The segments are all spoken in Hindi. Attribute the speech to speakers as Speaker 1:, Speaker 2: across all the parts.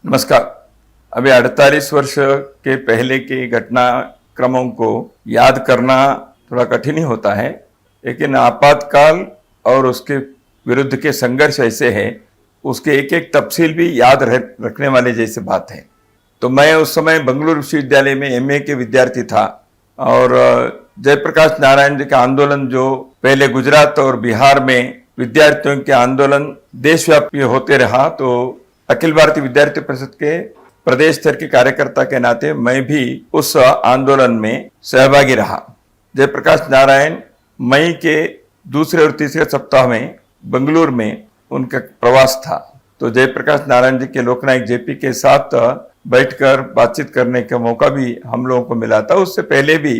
Speaker 1: नमस्कार। अभी 48 वर्ष के पहले के घटनाक्रमों को याद करना थोड़ा कठिन ही होता है, लेकिन आपातकाल और उसके विरुद्ध के संघर्ष ऐसे है, उसके एक एक तफसील भी याद रखने वाले जैसे बात है। तो मैं उस समय बंगलुरु विश्वविद्यालय में एमए के विद्यार्थी था और जयप्रकाश नारायण जी का आंदोलन जो पहले गुजरात और बिहार में विद्यार्थियों के आंदोलन देशव्यापी होते रहा, तो अखिल भारतीय विद्यार्थी परिषद के प्रदेश स्तर के कार्यकर्ता के नाते मैं भी उस आंदोलन में सहभागी रहा। जयप्रकाश नारायण मई के दूसरे और तीसरे सप्ताह में बंगलुरु में उनका प्रवास था, तो जयप्रकाश नारायण जी के लोकनायक जेपी के साथ बैठकर बातचीत करने का मौका भी हम लोगों को मिला था। उससे पहले भी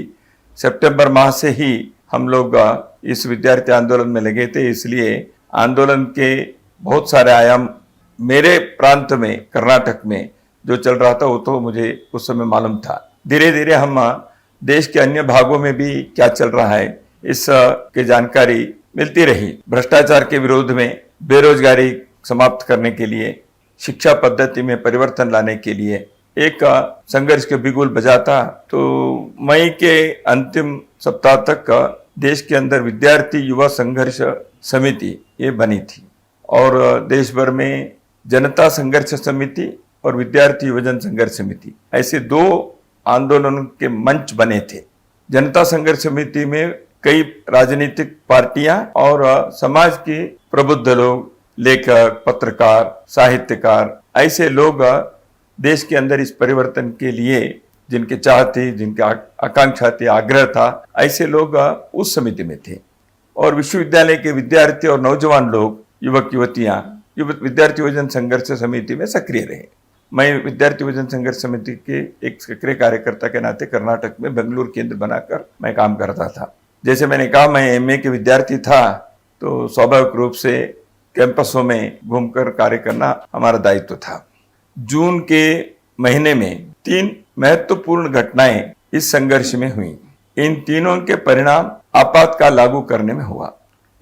Speaker 1: सितंबर माह से ही हम लोग इस विद्यार्थी आंदोलन में लगे थे, इसलिए आंदोलन के बहुत सारे आयाम मेरे प्रांत में कर्नाटक में जो चल रहा था वो तो मुझे उस समय मालूम था। धीरे धीरे हम देश के अन्य भागों में भी क्या चल रहा है इस की जानकारी मिलती रही। भ्रष्टाचार के विरोध में, बेरोजगारी समाप्त करने के लिए, शिक्षा पद्धति में परिवर्तन लाने के लिए एक संघर्ष के बिगुल बजा था। तो मई के अंतिम सप्ताह तक देश के अंदर विद्यार्थी युवा संघर्ष समिति ये बनी थी और देश भर में जनता संघर्ष समिति और विद्यार्थी युवजन संघर्ष समिति ऐसे दो आंदोलनों के मंच बने थे। जनता संघर्ष समिति में कई राजनीतिक पार्टियां और समाज के प्रबुद्ध लोग, लेखक, पत्रकार, साहित्यकार, ऐसे लोग देश के अंदर इस परिवर्तन के लिए जिनके चाह थी, जिनके आकांक्षा थी, आग्रह था, ऐसे लोग उस समिति में थे। और विश्वविद्यालय के विद्यार्थी और नौजवान लोग, युवक युवतियां विद्यार्थी युवजन संघर्ष समिति में सक्रिय रहे। मैं विद्यार्थी युवजन संघर्ष समिति के एक सक्रिय कार्यकर्ता के नाते कर्नाटक में बेंगलुरु केंद्र बनाकर मैं काम करता था। जैसे मैंने कहा, मैं एमए के विद्यार्थी था, तो स्वाभाविक रूप से कैंपसों में घूमकर कार्य करना हमारा दायित्व था। जून के महीने में 3 महत्वपूर्ण घटनाएं इस संघर्ष में हुई। इन तीनों के परिणाम आपातकाल लागू करने में हुआ।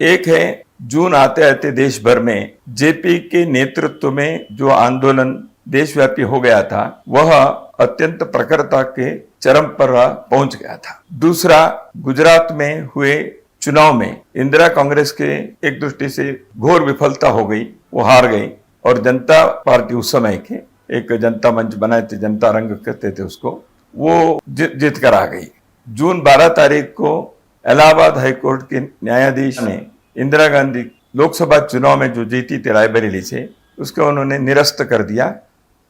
Speaker 1: एक है, जून आते आते देश भर में जेपी के नेतृत्व में जो आंदोलन देशव्यापी हो गया था वह अत्यंत प्रखरता के चरम पर पहुंच गया था। दूसरा, गुजरात में हुए चुनाव में इंदिरा कांग्रेस के एक दृष्टि से घोर विफलता हो गई, वो हार गई और जनता पार्टी उस समय के एक जनता मंच बनाए थे, जनता रंग कहते थे उसको, वो जीत कर आ गई। जून 12 तारीख को इलाहाबाद हाईकोर्ट के न्यायाधीश ने इंदिरा गांधी लोकसभा चुनाव में जो जीती थी रायबरेली से, उसको उन्होंने निरस्त कर दिया।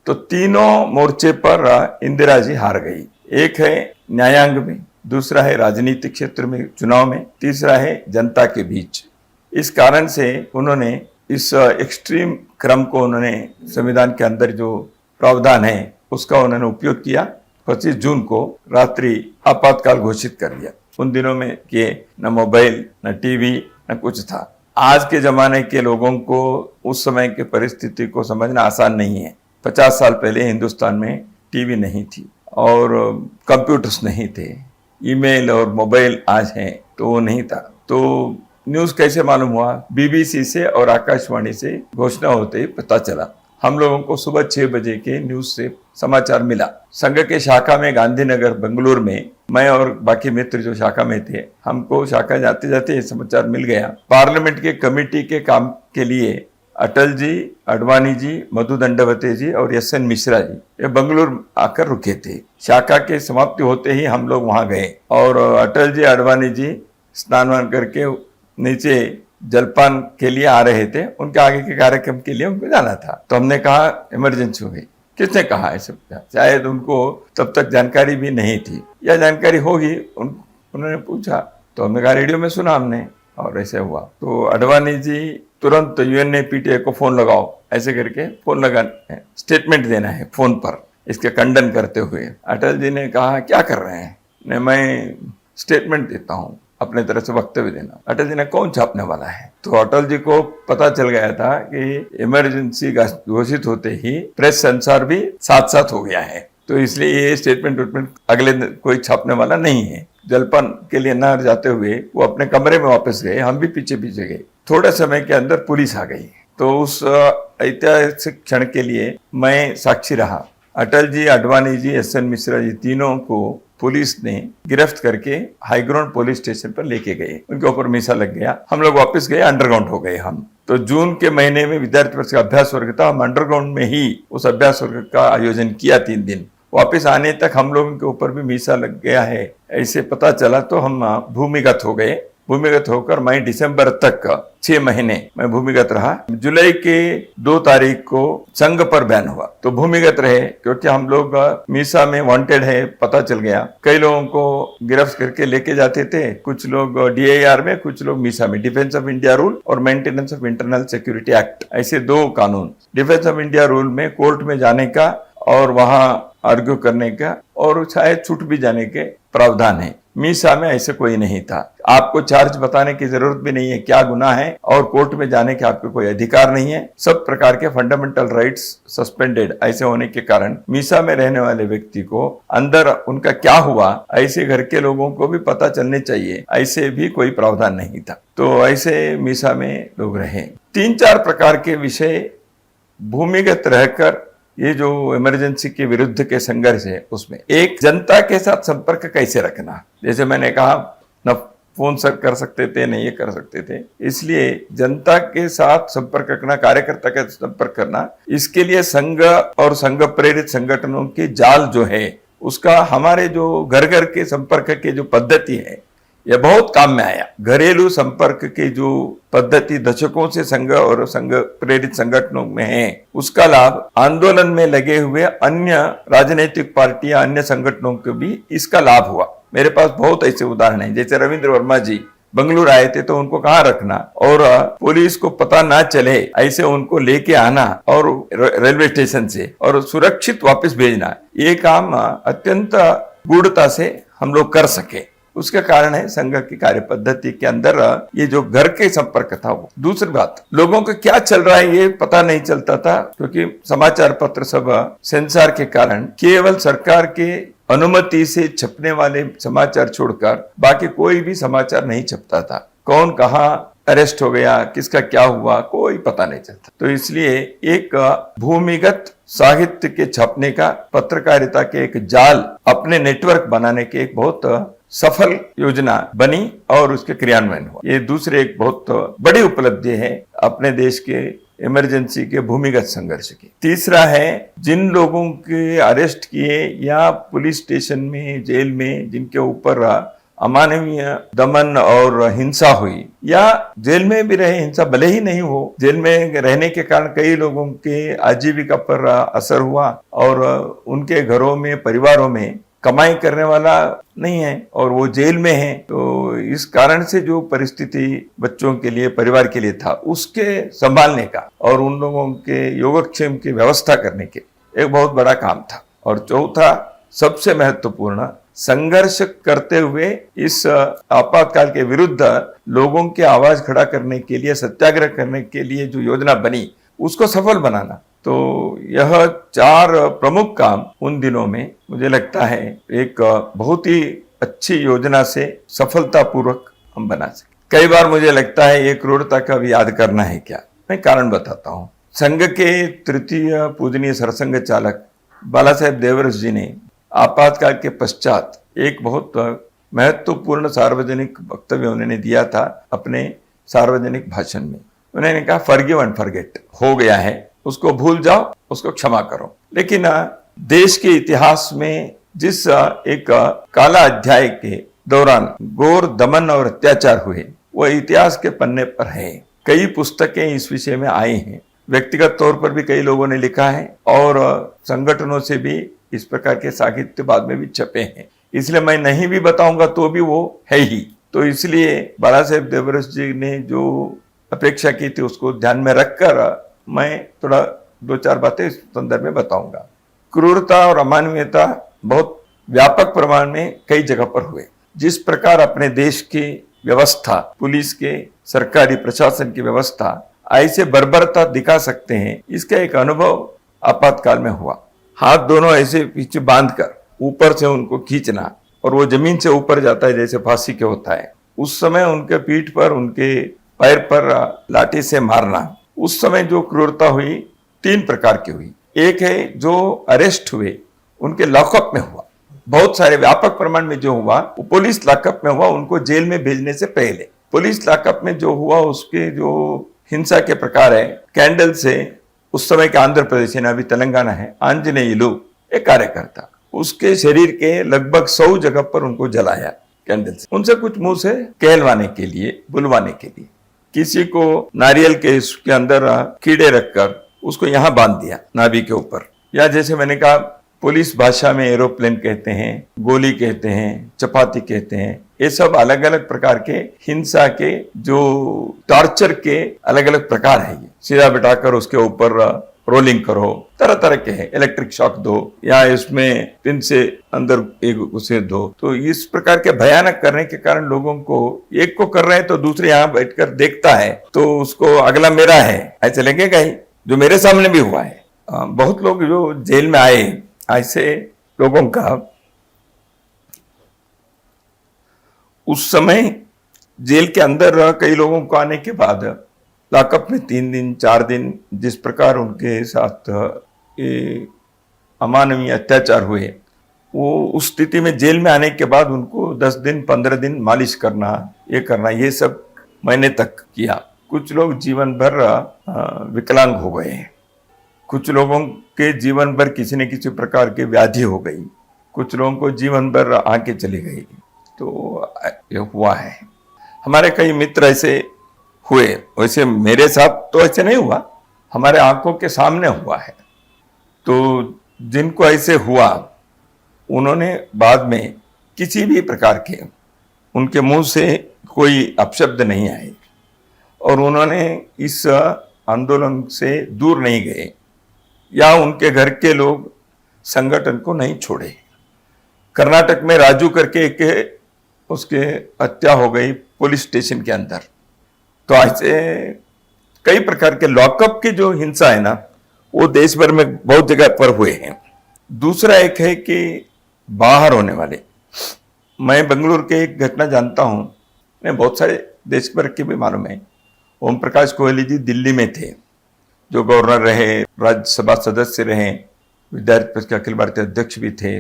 Speaker 1: तो तीनों मोर्चे पर इंदिरा जी हार गई। एक है न्यायांग में, दूसरा है राजनीतिक क्षेत्र में चुनाव में, तीसरा है जनता के बीच। इस कारण से उन्होंने इस एक्सट्रीम क्रम को उन्होंने संविधान के अंदर जो प्रावधान है उसका उन्होंने उपयोग किया। 25 जून को रात्रि आपातकाल घोषित कर दिया। उन दिनों में कि न मोबाइल, न टीवी, न कुछ था। आज के जमाने के लोगों को उस समय के परिस्थिति को समझना आसान नहीं है। 50 साल पहले हिंदुस्तान में टीवी नहीं थी और कंप्यूटर्स नहीं थे, ईमेल और मोबाइल आज हैं तो वो नहीं था। तो न्यूज़ कैसे मालूम हुआ? बीबीसी से और आकाशवाणी से घोषणा होते ही पता चला। हम लोगों को सुबह 6 बजे के न्यूज से समाचार मिला। संघ के शाखा में गांधीनगर बंगलुरु में मैं और बाकी मित्र जो शाखा में थे, हमको शाखा जाते जाते ये समाचार मिल गया। पार्लियामेंट के कमेटी के काम के लिए अटल जी, अडवाणी जी, मधु दंडवते जी और एस एन मिश्रा जी ये बंगलुरु आकर रुके थे। शाखा के समाप्ति होते ही हम लोग वहां गए और अटल जी, अडवाणी जी स्नान वान करके नीचे जलपान के लिए आ रहे थे। उनके आगे के कार्यक्रम के लिए उनको जाना था। तो हमने कहा इमरजेंसी हो गई। किसने कहा ऐसे? शायद उनको तब तक जानकारी भी नहीं थी या जानकारी होगी, उन्होंने पूछा तो हमने कहा रेडियो में सुना हमने और ऐसे हुआ। तो अडवाणी जी तुरंत यूएनएपीटीआई को फोन लगाओ, ऐसे करके फोन लगाना, स्टेटमेंट देना है फोन पर इसके खंडन करते हुए। अटल जी ने कहा क्या कर रहे हैं? ने मैं स्टेटमेंट देता हूँ, अपने तरह से वक्तव्य देना। अटल जी ने कौन छापने वाला है? तो अटल जी को पता चल गया था कि इमरजेंसी घोषित होते ही प्रेस संसार भी साथ साथ हो गया है, तो इसलिए ये स्टेटमेंट अगले कोई छापने वाला नहीं है। जलपान के लिए न जाते हुए वो अपने कमरे में वापस गए, हम भी पीछे पीछे गए। थोड़े समय के अंदर पुलिस आ गई। तो उस ऐतिहासिक क्षण के लिए मैं साक्षी रहा। अटल जी, अडवाणी जी, एस.एन. मिश्रा जी, तीनों को पुलिस ने गिरफ्त करके हाईग्राउंड पुलिस स्टेशन पर लेके गए। उनके ऊपर मीसा लग गया। हम लोग वापस गए, अंडरग्राउंड हो गए हम। तो जून के महीने में विद्यार्थी परिषद का अभ्यास वर्ग था। हम अंडरग्राउंड में ही उस अभ्यास वर्ग का आयोजन किया 3 दिन। वापस आने तक हम लोगों के ऊपर भी मीसा लग गया है ऐसे पता चला, तो हम भूमिगत हो गए। भूमिगत होकर मैं दिसंबर तक 6 महीने मैं भूमिगत रहा। जुलाई के 2 तारीख को संघ पर बैन हुआ, तो भूमिगत रहे, क्योंकि हम लोग मीसा में वांटेड है पता चल गया। कई लोगों को गिरफ्त करके लेके जाते थे, कुछ लोग DIR में, कुछ लोग मीसा में। डिफेंस ऑफ इंडिया रूल और maintenance of internal security act, ऐसे 2 कानून। डिफेंस ऑफ इंडिया रूल में कोर्ट में जाने का और वहां आर्ग्यू करने का और शायद छूट भी जाने के प्रावधान है। मीसा में ऐसे कोई नहीं था। आपको चार्ज बताने की जरूरत भी नहीं है, क्या गुनाह है, और कोर्ट में जाने के आपको कोई अधिकार नहीं है। सब प्रकार के फंडामेंटल राइट्स सस्पेंडेड ऐसे होने के कारण मीसा में रहने वाले व्यक्ति को अंदर उनका क्या हुआ ऐसे घर के लोगों को भी पता चलने चाहिए, ऐसे भी कोई प्रावधान नहीं था। तो ऐसे मीसा में लोग रहे। 3-4 प्रकार के विषय भूमिगत रहकर ये जो इमरजेंसी के विरुद्ध के संघर्ष है उसमें, एक जनता के साथ संपर्क कैसे रखना। जैसे मैंने कहा, न फोन सर कर सकते थे न ये कर सकते थे, इसलिए जनता के साथ संपर्क रखना, कार्यकर्ता के संपर्क करना, इसके लिए संघ और संघ प्रेरित संगठनों की जाल जो है उसका हमारे जो घर घर के संपर्क के जो पद्धति है यह बहुत काम में आया। घरेलू संपर्क की जो पद्धति दशकों से संघ और संघ प्रेरित संगठनों में है, उसका लाभ आंदोलन में लगे हुए अन्य राजनीतिक पार्टियां, अन्य संगठनों को भी इसका लाभ हुआ। मेरे पास बहुत ऐसे उदाहरण हैं। जैसे रविंद्र वर्मा जी बंगलुरु आए थे, तो उनको कहाँ रखना और पुलिस को पता ना चले ऐसे उनको लेके आना और रेलवे स्टेशन से और सुरक्षित वापस भेजना, ये काम अत्यंत गूढ़ता से हम लोग कर सके। उसका कारण है संघ की कार्य पद्धति के अंदर ये जो घर के संपर्क था वो। दूसरी बात, लोगों को क्या चल रहा है ये पता नहीं चलता था, क्योंकि समाचार पत्र सब सेंसर के कारण केवल सरकार के अनुमति से छपने वाले समाचार छोड़कर बाकी कोई भी समाचार नहीं छपता था। कौन कहाँ अरेस्ट हो गया, किसका क्या हुआ, कोई पता नहीं चलता। तो इसलिए एक भूमिगत साहित्य के छपने का, पत्रकारिता के एक जाल अपने नेटवर्क बनाने के एक बहुत सफल योजना बनी और उसके क्रियान्वयन हुआ। ये दूसरे एक बहुत बड़ी उपलब्धि है अपने देश के इमरजेंसी के भूमिगत संघर्ष की। तीसरा है, जिन लोगों के अरेस्ट किए या पुलिस स्टेशन में, जेल में जिनके ऊपर अमानवीय दमन और हिंसा हुई, या जेल में भी रहे, हिंसा भले ही नहीं हो, जेल में रहने के कारण कई लोगों के आजीविका पर असर हुआ और उनके घरों में, परिवारों में कमाई करने वाला नहीं है और वो जेल में है। तो इस कारण से जो परिस्थिति बच्चों के लिए, परिवार के लिए था, उसके संभालने का और उन लोगों के योगक्षेम की व्यवस्था करने के एक बहुत बड़ा काम था। और चौथा, सबसे महत्वपूर्ण, संघर्ष करते हुए इस आपातकाल के विरुद्ध लोगों की आवाज खड़ा करने के लिए, सत्याग्रह करने के लिए जो योजना बनी उसको सफल बनाना। तो यह 4 प्रमुख काम उन दिनों में मुझे लगता है एक बहुत ही अच्छी योजना से सफलतापूर्वक हम बना सके। कई बार मुझे लगता है ये क्रूरता का भी याद करना है क्या। मैं कारण बताता हूँ। संघ के तृतीय पूजनीय सरसंघ चालक बाला साहेब देवरस जी ने आपातकाल के पश्चात एक बहुत महत्वपूर्ण सार्वजनिक वक्तव्य उन्होंने दिया था अपने सार्वजनिक भाषण में। उन्होंने कहा, फॉरगिव एंड फॉरगेट, हो गया है, उसको भूल जाओ, उसको क्षमा करो। लेकिन देश के इतिहास में जिस एक काला अध्याय के दौरान घोर दमन और अत्याचार हुए, वह इतिहास के पन्ने पर है। कई पुस्तकें इस विषय में आई हैं, व्यक्तिगत तौर पर भी कई लोगों ने लिखा है और संगठनों से भी इस प्रकार के साहित्य बाद में भी छपे हैं। इसलिए मैं नहीं भी बताऊंगा तो भी वो है ही। तो इसलिए बाला साहेब देवरस जी ने जो अपेक्षा की थी उसको ध्यान में रखकर मैं थोड़ा 2-4 बातें इस संदर्भ में बताऊंगा। क्रूरता और अमानवीयता बहुत व्यापक प्रमाण में कई जगह पर हुए। जिस प्रकार अपने देश की व्यवस्था, पुलिस के, सरकारी प्रशासन की व्यवस्था ऐसे बर्बरता दिखा सकते हैं, इसका एक अनुभव आपातकाल में हुआ। हाथ दोनों ऐसे पीछे बांधकर ऊपर से उनको खींचना और वो जमीन से ऊपर जाता है जैसे फांसी के होता है। उस समय उनके पीठ पर, उनके पैर पर लाठी से मारना, उस समय जो क्रूरता हुई 3 प्रकार की हुई। एक है जो अरेस्ट हुए उनके लॉकअप में हुआ, बहुत सारे व्यापक प्रमाण में जो हुआ वो पुलिस लॉकअप में हुआ, उनको जेल में भेजने से पहले। पुलिस लॉकअप में जो हुआ उसके जो हिंसा के प्रकार है, कैंडल से उस समय के आंध्र प्रदेश है, अभी तेलंगाना है, आंजनेयुलु एक कार्यकर्ता, उसके शरीर के लगभग 100 जगह पर उनको जलाया कैंडल से, उनसे कुछ मुंह से कहलवाने के लिए, बुलवाने के लिए। किसी को नारियल के इसके अंदर कीड़े रखकर उसको यहां बांध दिया नाभि के ऊपर, या जैसे मैंने कहा पुलिस भाषा में एरोप्लेन कहते हैं, गोली कहते हैं, चपाती कहते हैं, ये सब अलग अलग प्रकार के हिंसा के जो टॉर्चर के अलग अलग प्रकार है। ये सीधा बिठाकर उसके ऊपर रोलिंग करो, तरह तरह के हैं, इलेक्ट्रिक शॉक दो या इसमें पिन से अंदर एक उसे दो। तो इस प्रकार के भयानक करने के कारण लोगों को, एक को कर रहे हैं तो दूसरे यहाँ बैठकर देखता है तो उसको अगला मेरा है ऐसे लगेगा ही, जो मेरे सामने भी हुआ है। बहुत लोग जो जेल में आए, ऐसे लोगों का उस समय जेल के अंदर कई लोगों को आने के बाद लॉकअप में 3 दिन 4 दिन जिस प्रकार उनके साथ ये अमानवीय अत्याचार हुए, वो उस स्थिति में जेल में आने के बाद उनको 10 दिन 15 दिन मालिश करना, ये सब महीने तक किया। कुछ लोग जीवन भर विकलांग हो गए, कुछ लोगों के जीवन भर किसी न किसी प्रकार की व्याधि हो गई, कुछ लोगों को जीवन भर आंखें चली गई। तो ये हुआ है, हमारे कई मित्र ऐसे हुए। वैसे मेरे साथ तो ऐसे नहीं हुआ, हमारे आंखों के सामने हुआ है। तो जिनको ऐसे हुआ उन्होंने बाद में किसी भी प्रकार के उनके मुंह से कोई अपशब्द नहीं आए और उन्होंने इस आंदोलन से दूर नहीं गए या उनके घर के लोग संगठन को नहीं छोड़े। कर्नाटक में राजू करके एक उसके हत्या हो गई पुलिस स्टेशन के अंदर। तो ऐसे कई प्रकार के लॉकअप की जो हिंसा है ना, वो देश भर में बहुत जगह पर हुए हैं। दूसरा एक है कि बाहर होने वाले, मैं बेंगलुरु के एक घटना जानता हूं, मैं बहुत सारे देश भर के भी मालूम है। ओम प्रकाश कोहली जी दिल्ली में थे, जो गवर्नर रहे, राज्यसभा सदस्य रहे, विद्यार्थी परिषद के अखिल भारतीय अध्यक्ष भी थे।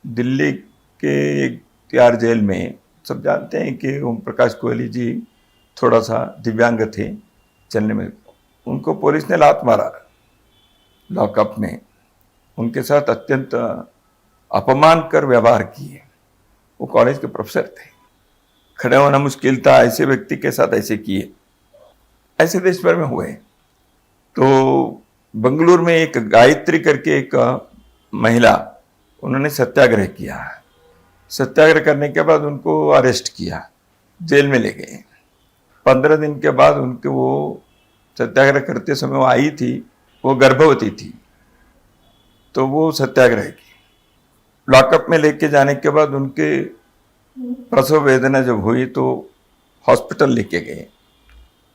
Speaker 1: दिल्ली के एक तिहाड़ जेल में सब जानते हैं कि ओम प्रकाश कोहली जी थोड़ा सा दिव्यांग थे चलने में, उनको पुलिस ने लात मारा लॉकअप में, उनके साथ अत्यंत अपमान कर व्यवहार किए। वो कॉलेज के प्रोफेसर थे, खड़े होना मुश्किल था, ऐसे व्यक्ति के साथ ऐसे किए। ऐसे देश भर में हुए। तो बेंगलुरु में एक गायत्री करके एक महिला, उन्होंने सत्याग्रह किया। सत्याग्रह करने के बाद उनको अरेस्ट किया, जेल में ले गए। 15 दिन के बाद उनके, वो सत्याग्रह करते समय वो आई थी, वो गर्भवती थी, तो वो सत्याग्रह की। लॉकअप में लेके जाने के बाद उनके प्रसव वेदना जब हुई तो हॉस्पिटल लेके गए।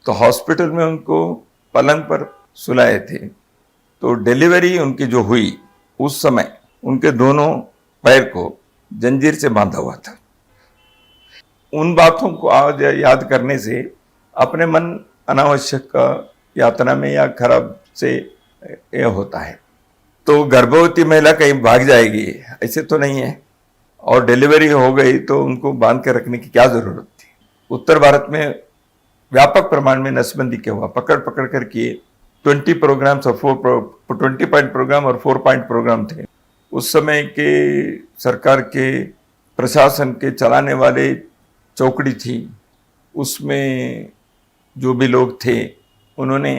Speaker 1: तो हॉस्पिटल में उनको पलंग पर सुलाए थे। तो डिलीवरी उनकी जो हुई उस समय उनके दोनों पैर को जंजीर से बांधा हुआ था। उन बातों को आज याद करने से अपने मन अनावश्यक यातना में या खराब से यह होता है। तो गर्भवती महिला कहीं भाग जाएगी ऐसे तो नहीं है, और डिलीवरी हो गई तो उनको बांध के रखने की क्या जरूरत थी। उत्तर भारत में व्यापक प्रमाण में नसबंदी क्या हुआ, पकड़ पकड़ कर किए। 20 प्रोग्राम्स और 20 पॉइंट प्रोग्राम और 4 पॉइंट प्रोग्राम थे। उस समय के सरकार के प्रशासन के चलाने वाले चौकड़ी थी, उसमें जो भी लोग थे उन्होंने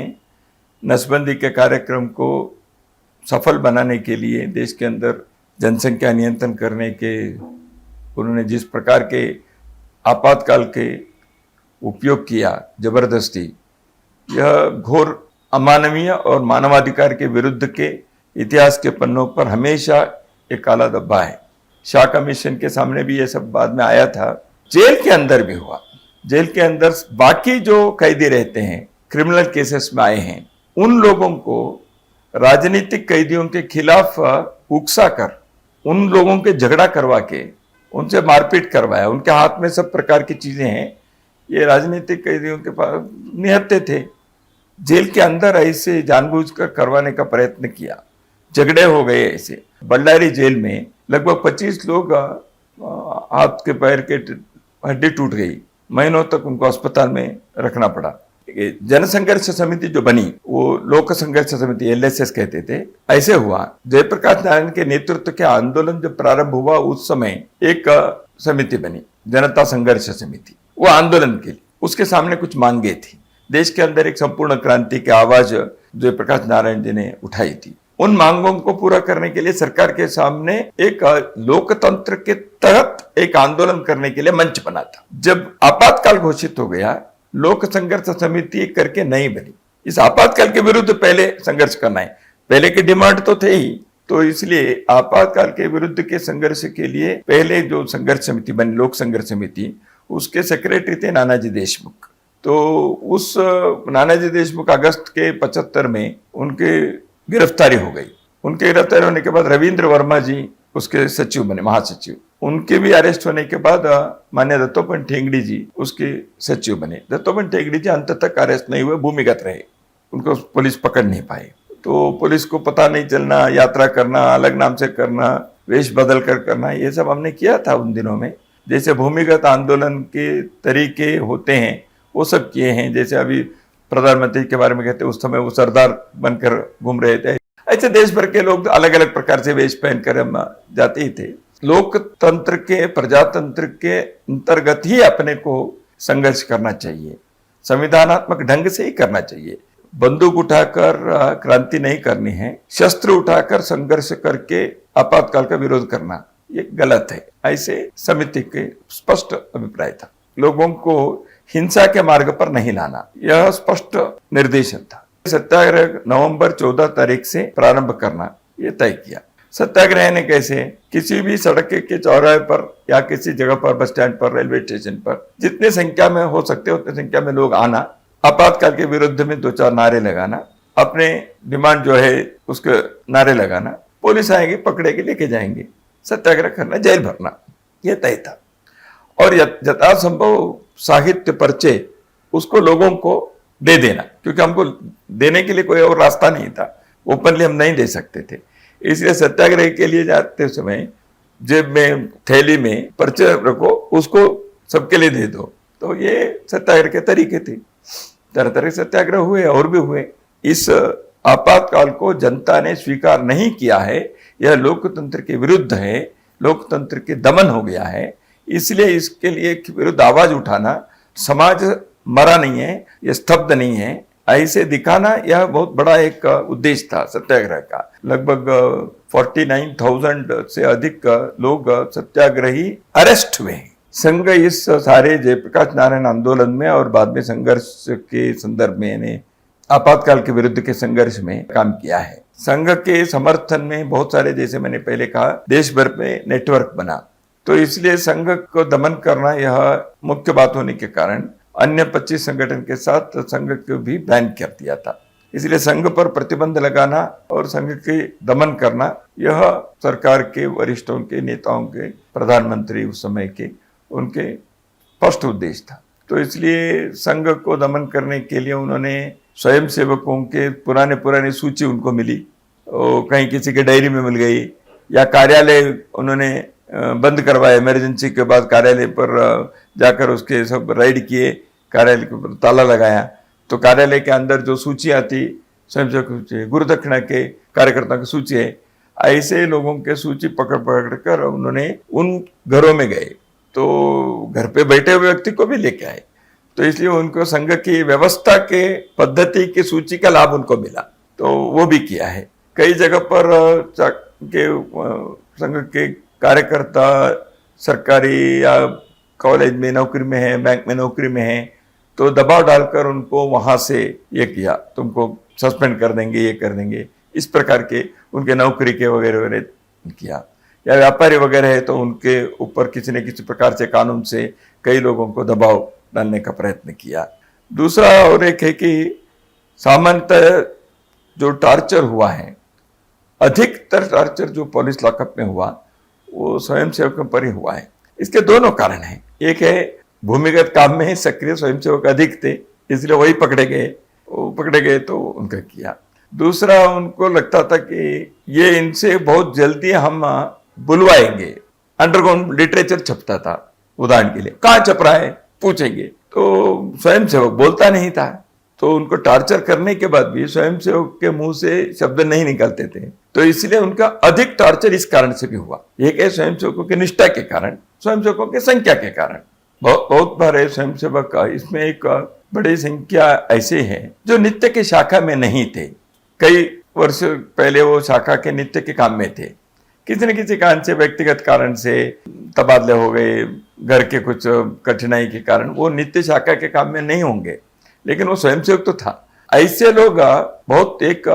Speaker 1: नसबंदी के कार्यक्रम को सफल बनाने के लिए, देश के अंदर जनसंख्या नियंत्रण करने के, उन्होंने जिस प्रकार के आपातकाल के उपयोग किया जबरदस्ती, यह घोर अमानवीय और मानवाधिकार के विरुद्ध के इतिहास के पन्नों पर हमेशा एक काला धब्बा है। शाह कमीशन के सामने भी यह सब बाद में आया था, जेल के अंदर भी हुआ। जेल के अंदर बाकी जो कैदी रहते हैं, क्रिमिनल केसेस में आए हैं, उन लोगों को राजनीतिक कैदियों के खिलाफ उकसा कर, उन लोगों के झगड़ा करवा के उनसे मारपीट करवाया। उनके हाथ में सब प्रकार की चीजें हैं। ये राजनीतिक कैदियों के पास निहत्थे थे, जेल के अंदर ऐसे जानबूझकर करवाने का प्रयत्न किया, झगड़े हो गए। ऐसे बल्लारी जेल में लगभग 25 लोग हाथ के पैर के हड्डी टूट गई, महीनों तक उनको अस्पताल में रखना पड़ा। जनसंघर्ष समिति जो बनी वो लोक संघर्ष समिति LSS कहते थे। ऐसे हुआ जयप्रकाश नारायण के नेतृत्व के आंदोलन जब प्रारंभ हुआ उस समय एक समिति बनी, जनता संघर्ष समिति, वो आंदोलन के लिए। उसके सामने कुछ मांगे थी, देश के अंदर एक संपूर्ण क्रांति की आवाज जयप्रकाश नारायण जी ने उठाई थी। उन मांगों को पूरा करने के लिए सरकार के सामने एक लोकतंत्र के तहत एक आंदोलन करने के लिए मंच बना था। जब आपातकाल घोषित हो गया, लोक संघर्ष समिति करके नहीं बनी। इस आपातकाल के विरुद्ध पहले संघर्ष करना है, पहले की डिमांड तो थे ही, तो इसलिए आपातकाल के विरुद्ध के संघर्ष के लिए पहले जो संघर्ष समिति बनी, लोक संघर्ष समिति, उसके सेक्रेटरी थे नानाजी देशमुख। तो उस नानाजी देशमुख अगस्त के 75 में उनके गिरफ्तारी हो गई। उनके गिरफ्तारी होने के बाद रविंद्र वर्मा जी उसके सचिव बने, महासचिव। उनके भी अरेस्ट होने के बाद माननीय दत्तोपंत ठेंगड़ी जी उसके सचिव बने। दत्तोपंत ठेंगड़ी जी अंत तक अरेस्ट नहीं हुए, भूमिगत रहे, उनको पुलिस पकड़ नहीं पाए। तो पुलिस को पता नहीं चलना, यात्रा करना, अलग नाम से करना, वेश बदल कर करना, ये सब हमने किया था उन दिनों में। जैसे भूमिगत आंदोलन के तरीके होते हैं वो सब किए हैं। जैसे अभी प्रधानमंत्री के बारे में कहते हैं, उस समय वो सरदार बनकर घूम रहे थे। ऐसे देश भर के लोग अलग अलग प्रकार से वेश पहनकर हम जाते ही थे। लोकतंत्र के, प्रजातंत्र के अंतर्गत ही अपने को संघर्ष करना चाहिए, संविधानात्मक ढंग से ही करना चाहिए। बंदूक उठाकर क्रांति नहीं करनी है, शस्त्र उठाकर संघर्ष करके आपातकाल का विरोध करना ये गलत है। ऐसे समिति के स्पष्ट अभिप्राय था। लोगों को हिंसा के मार्ग पर नहीं लाना, यह स्पष्ट निर्देशन था। सत्याग्रह नवंबर 14 तारीख से प्रारंभ करना यह तय किया। सत्याग्रह ने कैसे, किसी भी सड़क के चौराहे पर या किसी जगह पर, बस स्टैंड पर, रेलवे स्टेशन पर, जितने संख्या में हो सकते उतने संख्या में लोग आना, आपातकाल के विरुद्ध में 2-4 नारे लगाना, अपने डिमांड जो है उसके नारे लगाना, पुलिस आएगी, पकड़ेगी, लेके जाएंगे, सत्याग्रह करना, जेल भरना, यह तय था। और यथासंभव साहित्य पर्चे उसको लोगों को दे देना, क्योंकि हमको देने के लिए कोई और रास्ता नहीं था, ओपनली हम नहीं दे सकते थे। इसलिए सत्याग्रह के लिए जाते समय जेब में, थैली में पर्चे रखो, उसको सबके लिए दे दो। तो ये सत्याग्रह के तरीके थे। तरह तरह के सत्याग्रह हुए और भी हुए। इस आपातकाल को जनता ने स्वीकार नहीं किया है, यह लोकतंत्र के विरुद्ध है, लोकतंत्र के दमन हो गया है। इसलिए इसके लिए विरुद्ध आवाज उठाना, समाज मरा नहीं है, यह स्तब्ध नहीं है, ऐसे दिखाना, यह बहुत बड़ा एक उद्देश्य था सत्याग्रह का। लगभग 49,000 से अधिक लोग सत्याग्रही अरेस्ट हुए हैं। संघ इस सारे जयप्रकाश नारायण आंदोलन में और बाद में संघर्ष के संदर्भ में यानी आपातकाल के विरुद्ध के संघर्ष में काम किया है। संघ के समर्थन में बहुत सारे, जैसे मैंने पहले कहा, देश भर में नेटवर्क बना। तो इसलिए संघ को दमन करना यह मुख्य बात होने के कारण अन्य 25 संगठन के साथ संघ को भी बैन कर दिया था। इसलिए संघ पर प्रतिबंध लगाना और संघ के दमन करना यह सरकार के वरिष्ठों के, नेताओं के, प्रधानमंत्री उस समय के, उनके स्पष्ट उद्देश्य था। तो इसलिए संघ को दमन करने के लिए उन्होंने स्वयंसेवकों के पुराने सूची उनको मिली, कहीं किसी के डायरी में मिल गई, या कार्यालय उन्होंने बंद करवाया। इमरजेंसी के बाद कार्यालय पर जाकर उसके सब राइड किए, कार्यालय के ऊपर ताला लगाया, तो कार्यालय के अंदर जो सूची आती, स्वयंसेवक सूची, गुरुदक्षिणा के कार्यकर्ताओं की सूची है, ऐसे लोगों के सूची पकड़ कर उन्होंने उन घरों में गए, तो घर पे बैठे हुए व्यक्ति को भी लेके आए। तो इसलिए उनको संघ की व्यवस्था के पद्धति की सूची का लाभ उनको मिला, तो वो भी किया है। कई जगह पर संघ के कार्यकर्ता सरकारी या कॉलेज में नौकरी में है, बैंक में नौकरी में है, तो दबाव डालकर उनको वहां से ये किया, तुमको सस्पेंड कर देंगे, ये कर देंगे, इस प्रकार के उनके नौकरी के वगैरह किया। या व्यापारी वगैरह है तो उनके ऊपर किसी न किसी प्रकार से कानून से कई लोगों को दबाव डालने का प्रयत्न किया। दूसरा और एक है कि सामान्यतः जो टार्चर हुआ है, अधिकतर टार्चर जो पुलिस लॉकअप में हुआ वो स्वयंसेवकों पर ही हुआ है। इसके दोनों कारण हैं। एक है भूमिगत काम में सक्रिय स्वयंसेवक अधिक थे, इसलिए वही पकड़े गए। वो पकड़े गए तो उनका किया। दूसरा, उनको लगता था कि ये इनसे बहुत जल्दी हम बुलवाएंगे। अंडरग्राउंड लिटरेचर छपता था, उदाहरण के लिए कहाँ छप रहा है पूछेंगे, तो स्वयंसेवक बोलता नहीं था, तो उनको टॉर्चर करने के बाद भी स्वयंसेवक के मुंह से शब्द नहीं निकलते थे। तो इसलिए उनका अधिक टॉर्चर इस कारण से भी हुआ। एक है स्वयंसेवकों की निष्ठा के कारण, स्वयंसेवकों की संख्या के कारण। बहुत बार स्वयंसेवक इसमें एक बड़ी संख्या ऐसे हैं जो नित्य की शाखा में नहीं थे। कई वर्ष पहले वो शाखा के नित्य के काम में थे, किसी न किसी कारण से, व्यक्तिगत कारण से तबादले हो गए, घर के कुछ कठिनाई के कारण वो नित्य शाखा के काम में नहीं होंगे, लेकिन वो स्वयंसेवक तो था। ऐसे लोग बहुत एक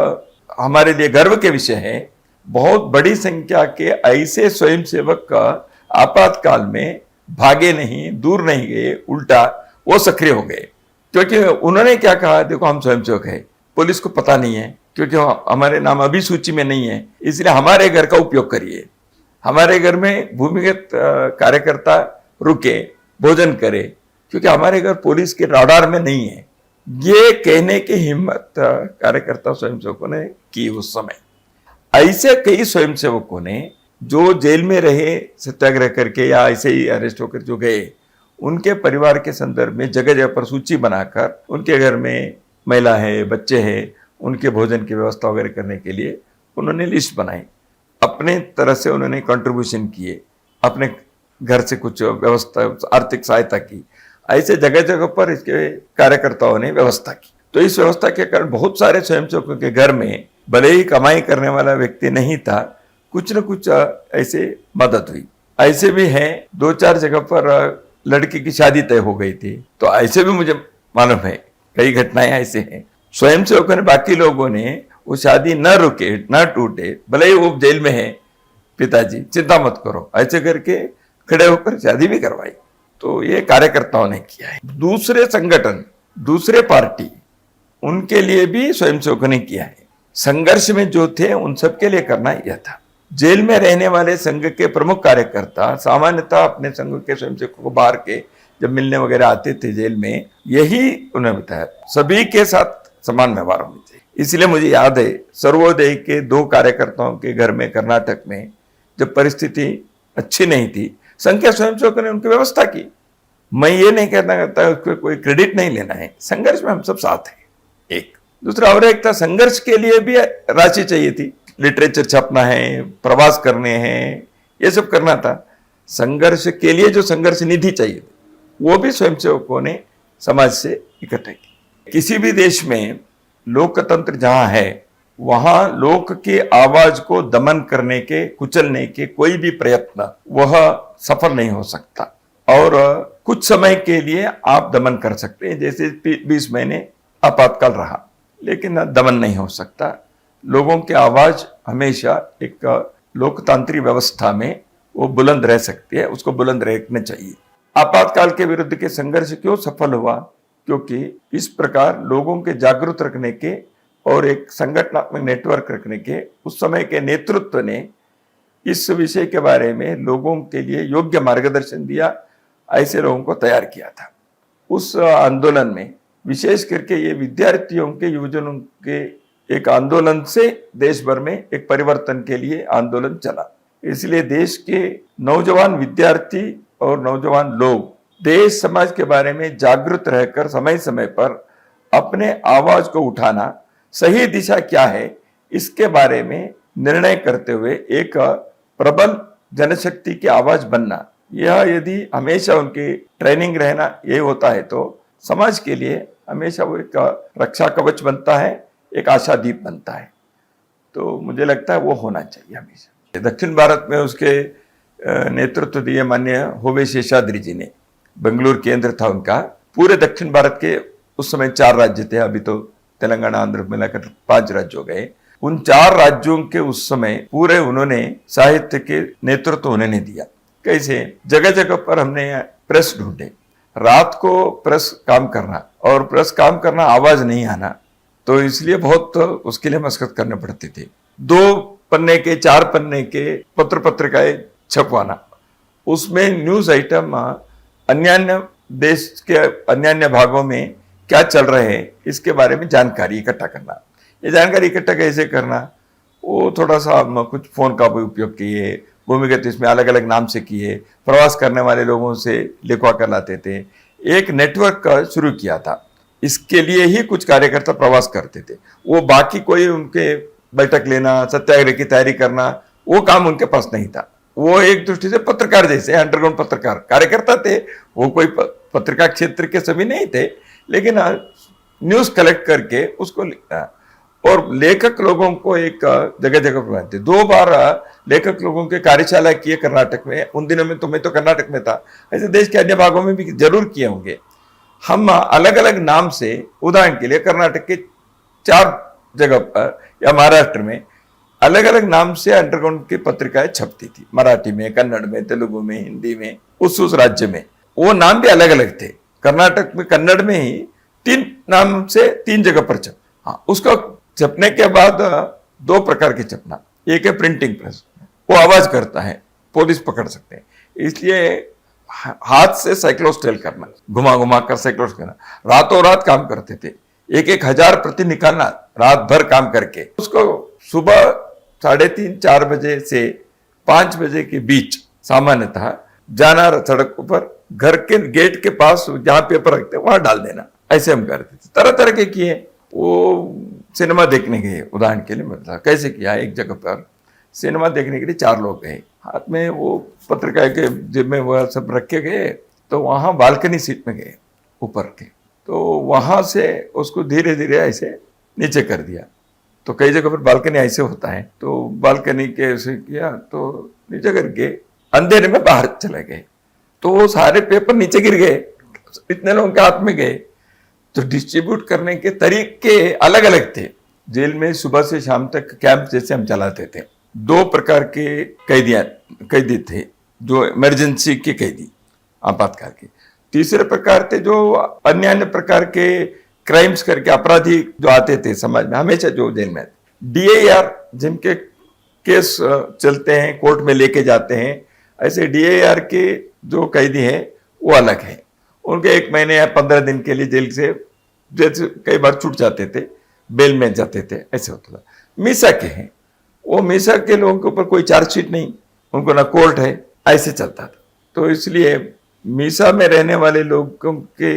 Speaker 1: हमारे लिए गर्व के विषय है। बहुत बड़ी संख्या के ऐसे स्वयंसेवक का आपातकाल में भागे नहीं, दूर नहीं गए, उल्टा वो सक्रिय हो गए, क्योंकि उन्होंने क्या कहा, देखो हम स्वयंसेवक है, पुलिस को पता नहीं है क्योंकि हमारे नाम अभी सूची में नहीं है, इसलिए हमारे घर का उपयोग करिए, हमारे घर में भूमिगत कार्यकर्ता रुके, भोजन करे, क्योंकि हमारे घर पुलिस के राडार में नहीं है। ये कहने की हिम्मत कार्यकर्ता स्वयंसेवकों ने की उस समय। ऐसे कई स्वयंसेवकों ने जो जेल में रहे सत्याग्रह करके या ऐसे ही अरेस्ट होकर जो गए, उनके परिवार के संदर्भ में जगह जगह पर सूची बनाकर उनके घर में महिला है, बच्चे हैं, उनके भोजन की व्यवस्था वगैरह करने के लिए उन्होंने लिस्ट बनाई। अपने तरह से उन्होंने कंट्रीब्यूशन किए, अपने घर से कुछ व्यवस्था, आर्थिक सहायता की। ऐसे जगह जगह पर इसके कार्यकर्ताओं ने व्यवस्था की। तो इस व्यवस्था के कारण बहुत सारे स्वयंसेवकों के घर में भले ही कमाई करने वाला व्यक्ति नहीं था, कुछ न कुछ ऐसे मदद हुई। ऐसे भी हैं, 2-4 जगह पर लड़की की शादी तय हो गई थी, तो ऐसे भी मुझे मालूम है, कई घटनाएं ऐसे हैं। स्वयंसेवकों ने, बाकी लोगों ने वो शादी न रुके, न टूटे, भले ही वो जेल में है, पिताजी चिंता मत करो, ऐसे करके खड़े होकर शादी भी करवाई। तो ये कार्यकर्ताओं ने किया है। दूसरे संगठन, दूसरे पार्टी, उनके लिए भी स्वयंसेवकों ने किया है। संघर्ष में जो थे उन सबके लिए करना यह था। जेल में रहने वाले संघ के प्रमुख कार्यकर्ता सामान्यतः अपने संघ के स्वयंसेवकों को बाहर के जब मिलने वगैरह आते थे जेल में, यही उन्होंने बताया सभी के साथ समान व्यवहार होना चाहिए। इसलिए मुझे याद है सर्वोदय के 2 कार्यकर्ताओं के घर में कर्नाटक में जब परिस्थिति अच्छी नहीं थी, संघ के स्वयंसेवकों ने उनकी व्यवस्था की। मैं ये नहीं कहना चाहता, उसको कोई क्रेडिट नहीं लेना है, संघर्ष में हम सब साथ हैं। एक दूसरा और एक था, संघर्ष के लिए भी राशि चाहिए थी, लिटरेचर छपना है, प्रवास करने हैं, ये सब करना था। संघर्ष के लिए जो संघर्ष निधि चाहिए थी, वो भी स्वयंसेवकों ने समाज से इकट्ठा की। किसी भी देश में लोकतंत्र जहां है, वहां लोक की आवाज को दमन करने के, कुचलने के कोई भी प्रयत्न वह सफल नहीं हो सकता। और कुछ समय के लिए आप दमन कर सकते हैं, जैसे 20 महीने आपातकाल रहा, लेकिन दमन नहीं हो सकता। लोगों की आवाज हमेशा एक लोकतांत्रिक व्यवस्था में वो बुलंद रह सकती है, उसको बुलंद रखना चाहिए। आपातकाल के विरुद्ध के संघर्ष क्यों सफल हुआ? क्योंकि इस प्रकार लोगों के जागरूक रखने के और एक संगठनात्मक नेटवर्क रखने के उस समय के नेतृत्व ने इस विषय के बारे में लोगों के लिए योग्य मार्गदर्शन दिया, ऐसे लोगों को तैयार किया था। उस आंदोलन में विशेष करके ये विद्यार्थियों के, युवजनों के एक आंदोलन से देश भर में एक परिवर्तन के लिए आंदोलन चला। इसलिए देश के नौजवान विद्यार्थी और नौजवान लोग देश समाज के बारे में जागरूक रहकर समय समय पर अपने आवाज को उठाना, सही दिशा क्या है इसके बारे में निर्णय करते हुए एक प्रबल जनशक्ति की आवाज बनना, यह यदि हमेशा उनकी ट्रेनिंग रहना ये होता है तो समाज के लिए हमेशा वो एक रक्षा कवच बनता है, एक आशादीप बनता है। तो मुझे लगता है वो होना चाहिए हमेशा। दक्षिण भारत में उसके नेतृत्व दिए माननीय होवे शेषाद्री जी ने, बेंगलुरु केंद्र था उनका। पूरे दक्षिण भारत के उस समय 4 राज्य थे, अभी तो तेलंगाना आंध्र मिलाकर 5 राज्य हो गए। उन 4 राज्यों के उस समय पूरे उन्होंने साहित्य के नेतृत्व उन्होंने दिया। कैसे? जगह जगह पर हमने प्रेस ढूंढे, रात को प्रेस काम करना, और प्रेस काम करना आवाज नहीं आना, तो इसलिए बहुत उसके लिए मशक्कत करने पड़ती थी। 2 पन्ने के, 4 पन्ने के पत्र पत्रिकाएं छपवाना, उसमें न्यूज आइटम अन्य देश के अन्य भागों में क्या चल रहे हैं इसके बारे में जानकारी इकट्ठा करना। ये जानकारी इकट्ठा कैसे करना, वो थोड़ा सा हम कुछ फोन का भी उपयोग किए, भूमिगत इसमें अलग अलग नाम से किए, प्रवास करने वाले लोगों से लिखवा कर लाते थे, एक नेटवर्क का शुरू किया था। इसके लिए ही कुछ कार्यकर्ता प्रवास करते थे, वो बाकी कोई उनके बैठक लेना, सत्याग्रह की तैयारी करना, वो काम उनके पास नहीं था। वो एक दृष्टि से पत्रकार जैसे अंडरग्राउंड पत्रकार कार्यकर्ता थे, वो कोई पत्रिका क्षेत्र के सभी नहीं थे, लेकिन न्यूज कलेक्ट करके उसको लिखना। और लेखक लोगों को एक जगह जगह पर थे। 2 बार लेखक लोगों के कार्यशाला किए कर्नाटक में। उन दिनों में तो मैं तो कर्नाटक में था, ऐसे देश के अन्य भागों में भी जरूर किए होंगे। हम अलग अलग नाम से, उदाहरण के लिए कर्नाटक के 4 जगह पर या महाराष्ट्र में अलग अलग नाम से अंडरग्राउंड की पत्रिकाएं छपती थी, मराठी में, कन्नड़ में, तेलुगु में, हिंदी में, उस राज्य में वो नाम भी अलग अलग थे। कर्नाटक में कन्नड़ में ही 3 नाम से 3 जगह पर छप। हाँ, उसका छपने के बाद 2 प्रकार के छपना। एक है प्रिंटिंग प्रेस, वो आवाज करता है, पुलिस पकड़ सकते हैं, इसलिए हाथ से साइक्लोस्टेल करना, घुमा घुमा कर साइक्लोस्टेल करना। रातों रात काम करते थे, 1,000 प्रति निकालना रात भर काम करके। उसको सुबह 3:30 4 बजे से 5 बजे के बीच सामान्यतः जाना, सड़क पर घर के गेट के पास जहां पेपर रखते वहां डाल देना। ऐसे हम करते थे, तरह तरह के किए। वो सिनेमा देखने गए, उदाहरण के लिए मतलब कैसे किया, एक जगह पर सिनेमा देखने के लिए 4 लोग गए, हाथ में वो पत्रिका के जेब में वह सब रखे गए, तो वहां बालकनी सीट में गए ऊपर के, तो वहां से उसको धीरे धीरे ऐसे नीचे कर दिया। तो कई जगह पर बालकनी ऐसे होता है, तो बालकनी के ऐसे किया तो नीचे करके अंधेरे में बाहर चले गए, तो वो सारे पेपर नीचे गिर गए, इतने लोगों के हाथ में गए। तो डिस्ट्रीब्यूट करने के तरीके अलग अलग थे। जेल में सुबह से शाम तक कैंप जैसे हम चलाते थे। 2 प्रकार के कैदी थे, जो इमरजेंसी के कैदी, आपातकाल के। तीसरे प्रकार थे जो अन्य अन्य प्रकार के क्राइम्स करके अपराधी जो आते थे समाज में, हमेशा जो जेल में DAR, जिनके केस चलते हैं, कोर्ट में लेके जाते हैं, ऐसे DAR के जो कैदी हैं वो अलग है। उनके 1 महीने या 15 दिन के लिए जेल से जैसे कई बार छूट जाते थे, बेल में जाते थे, ऐसे होता था। मीसा के हैं, वो मीसा के लोगों के ऊपर कोई चार्जशीट नहीं, उनको ना कोर्ट है, ऐसे चलता था। तो इसलिए मीसा में रहने वाले लोगों के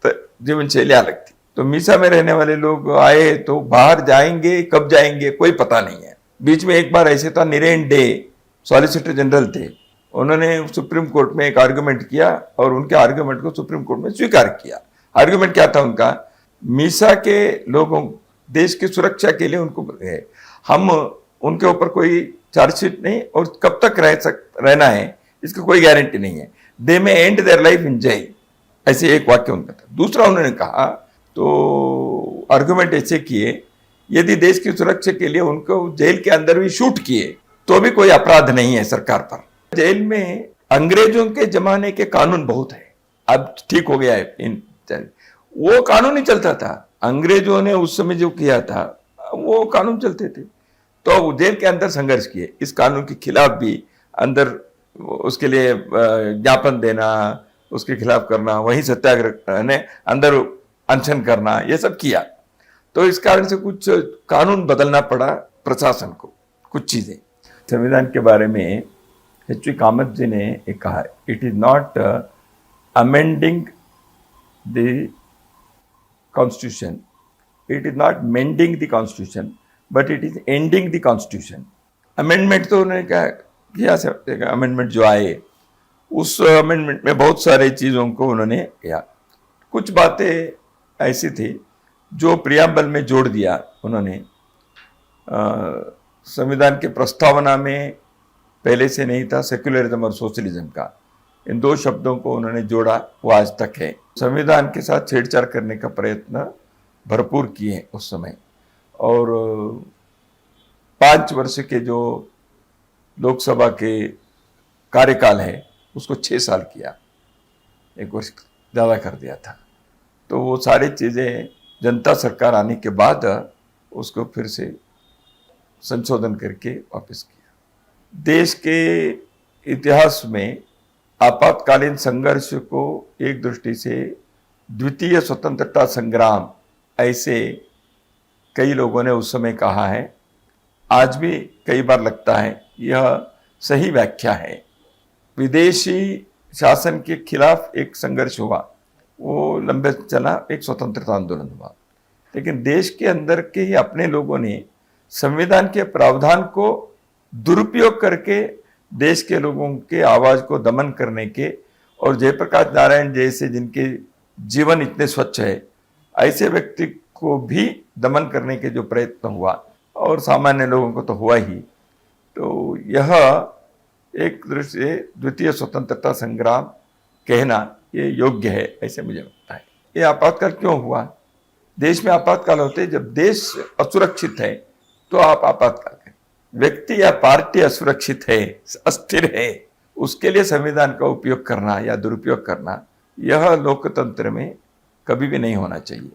Speaker 1: जीवन शैली अलग थी। तो मीसा में रहने वाले लोग आए तो बाहर जाएंगे, कब जाएंगे कोई पता नहीं है। बीच में एक बार ऐसे था, नीरेन डे सॉलिसिटर जनरल थे, उन्होंने सुप्रीम कोर्ट में एक आर्गुमेंट किया और उनके आर्गुमेंट को सुप्रीम कोर्ट में स्वीकार किया। आर्गुमेंट क्या था उनका, मीसा के लोगों देश की सुरक्षा के लिए उनको हम उनके ऊपर कोई चार्जशीट नहीं और कब तक रहना है इसकी कोई गारंटी नहीं है, them and their life in jail, ऐसे एक वाक्य उनका था। दूसरा उन्होंने कहा, तो आर्गुमेंट ऐसे किए, यदि देश की सुरक्षा के लिए उनको जेल के अंदर भी शूट किए तो भी कोई अपराध नहीं है सरकार पर। जेल में अंग्रेजों के जमाने के कानून बहुत है, अब ठीक हो गया है, वो कानून ही चलता था। अंग्रेजों ने उस समय जो किया था वो कानून चलते थे, तो जेल के अंदर संघर्ष किए, इस कानून के खिलाफ भी अंदर उसके लिए ज्ञापन देना, उसके खिलाफ करना, वहीं सत्याग्रह ने अंदर अनशन करना, ये सब किया। तो इस कारण से कुछ कानून बदलना पड़ा प्रशासन को, कुछ चीजें। संविधान के बारे में H.V. कामत जी ने एक कहा, it is not amending the constitution, it is not mending the constitution, but it is ending the constitution. Amendment तो उन्होंने क्या किया, अमेंडमेंट जो आए उस अमेंडमेंट में बहुत सारे चीज़ों को उन्होंने किया। कुछ बातें ऐसी थी जो प्रियम्बल में जोड़ दिया उन्होंने। संविधान के प्रस्तावना में पहले से नहीं था, सेक्युलरिज्म और सोशलिज्म का, इन 2 शब्दों को उन्होंने जोड़ा, वो आज तक है। संविधान के साथ छेड़छाड़ करने का प्रयत्न भरपूर किए उस समय, और 5 वर्ष के जो लोकसभा के कार्यकाल है उसको 6 साल किया, 1 वर्ष ज़्यादा कर दिया था। तो वो सारी चीज़ें जनता सरकार आने के बाद उसको फिर से संशोधन करके वापस किया। देश के इतिहास में आपातकालीन संघर्ष को एक दृष्टि से द्वितीय स्वतंत्रता संग्राम, ऐसे कई लोगों ने उस समय कहा है। आज भी कई बार लगता है यह सही व्याख्या है। विदेशी शासन के खिलाफ एक संघर्ष हुआ, वो लंबे चला, एक स्वतंत्रता आंदोलन हुआ, लेकिन देश के अंदर के ही अपने लोगों ने संविधान के प्रावधान को दुरुपयोग करके देश के लोगों के आवाज को दमन करने के, और जयप्रकाश नारायण जैसे जिनके जीवन इतने स्वच्छ है, ऐसे व्यक्ति को भी दमन करने के जो प्रयत्न हुआ, और सामान्य लोगों को तो हुआ ही, तो यह एक दृष्टि से द्वितीय स्वतंत्रता संग्राम कहना ये योग्य है, ऐसे मुझे लगता है। ये आपातकाल क्यों हुआ? देश में आपातकाल होते जब देश असुरक्षित है तो आप आपातकाल करें। व्यक्ति या पार्टी असुरक्षित है, अस्थिर है, उसके लिए संविधान का उपयोग करना या दुरुपयोग करना, यह लोकतंत्र में कभी भी नहीं होना चाहिए।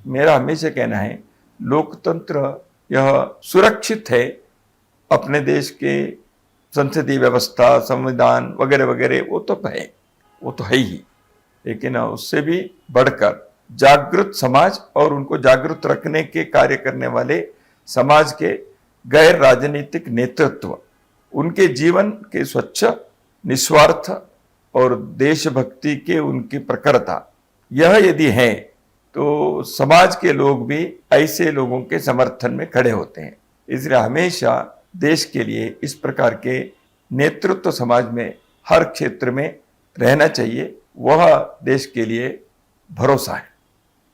Speaker 1: मेरा हमेशा कहना है लोकतंत्र यह सुरक्षित है, अपने देश के संसदीय व्यवस्था, संविधान वगैरह वगैरह वो तो है ही, लेकिन उससे भी बढ़कर जागृत समाज और उनको जागृत रखने के कार्य करने वाले समाज के गैर राजनीतिक नेतृत्व, उनके जीवन के स्वच्छ, निस्वार्थ और देशभक्ति के उनकी प्रखरता, यह यदि है तो समाज के लोग भी ऐसे लोगों के समर्थन में खड़े होते हैं। इसलिए हमेशा देश के लिए इस प्रकार के नेतृत्व समाज में हर क्षेत्र में रहना चाहिए। वह देश के लिए भरोसा है।